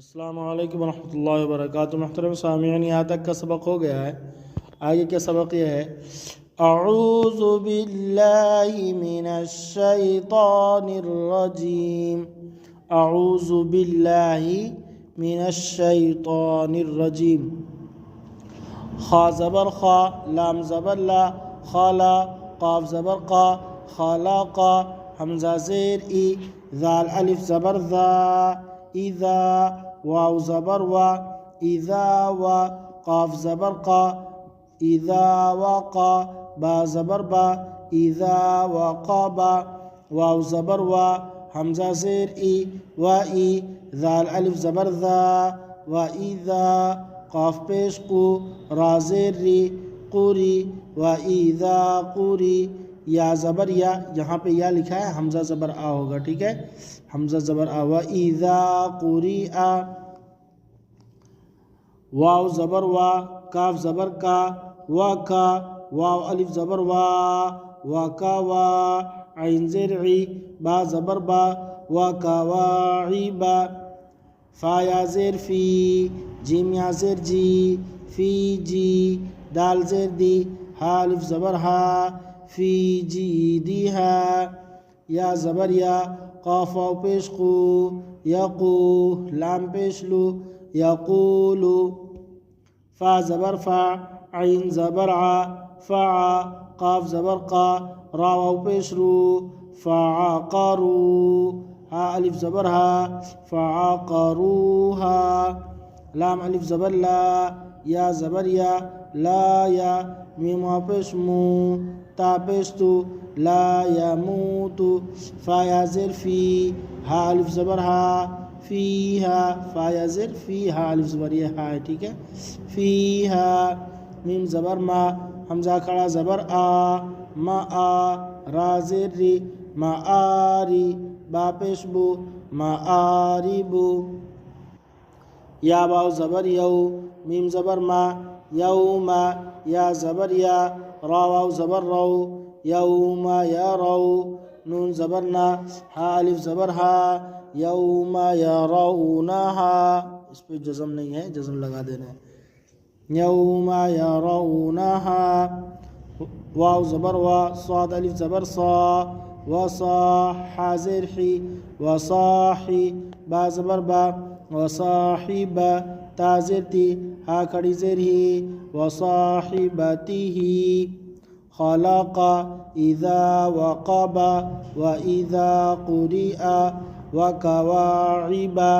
अस्सलामु अलैकुम वरहमतुल्लाहि वबरकातुहू। मुहतरम सामीन, यहाँ तक का सबक हो गया है। आगे क्या सबक ये है, अऊज़ु बिल्लाहि मिनश शैतानिर रजीम। अऊज़ु बिल्लाहि मिनश शैतानिर रजीम। खा ज़बर खा, लाम ज़बर ला, खाला, काफ ज़बर का, खाला का, हमज़ा ज़ेर ई, ज़ाल अलिफ ज़बर ज़ा, इज़ा, वाव ज़बर वा, इज़ा वा, काफ ज़बर का, इज़ा वाक़ा, बा ज़बर बा, इज़ा वाक़बा, वाव ज़बर वा, हमज़ा ज़ेर ई, वा ई, ज़ाल अलिफ ज़बर ज़ा, वा इज़ा, काफ पेश को, रा ज़ेर री, कुरी, वा इज़ा कुरी, या ज़बर या, यहाँ पे या लिखा है, हमज़ा ज़बर आ होगा, ठीक है, हमज़ा ज़बर आ, वा इज़ा कुरी आ, वाव ज़बर वा, काफ ज़बर का, वा का, वाव अलिफ ज़बर वा का वा, ऐन ज़ेर ई, बा ज़बर बा, वा का वाई बा, फा या ज़ेर फ़ी, जीम या ज़ेर जी, फ़ी जी, दाल ज़ेर दी, हा अलिफ ज़बर हा, फ़ी जी दी हा, या ज़बर या, काफ वाव पेश को, यकू, लाम पेश लू, यकूलू, फा ज़बर फ़ा, ऐन ज़बर आ, फ़ा, काफ ज़बर का, रा वाव पेश रू, फ़अक़रू, हा अलिफ ज़बर हा, फ़अक़रूहा, लाम अलिफ ज़बर ला, या ज़बर या, ला या, मीम वाव पेश मू, ता पेश तू, ला यमूतु, फा या ज़ेर फ़ी, हा अलिफ ज़बर हा, फ़ीहा, फा या ज़ेर फ़ी, हा अलिफ ज़बर ये हा है, ठीक है, फ़ीहा, मीम ज़बर मा, हमज़ा खड़ा ज़बर आ, मा आ, रा ज़ेर री, मा आरी, बा पेश बू, मा आरिबू, या वाव ज़बर यऊ, मीम ज़बर मा, यौमा, या ज़बर या, रा वाव ज़बर रऊ, यौमा या रऊ, नून ज़बर ना, हा अलिफ ज़बर हा, यौमा या रऊनहा, इस पर जज़म नहीं है, जज़म लगा देना है, यौमा या रऊनहा, वाव ज़बर वा, स्वाद अलिफ ज़बर सा, वसा, हा ज़ेर ही, वसाही, बा ज़बर बा, वसाहिबा, ता ज़ेर ती, हा खड़ी ज़ेर ही, वसाहिबतिही, खलक़ा, इज़ा वक़बा, व इज़ा क़ुरिआ, व कवाइबा,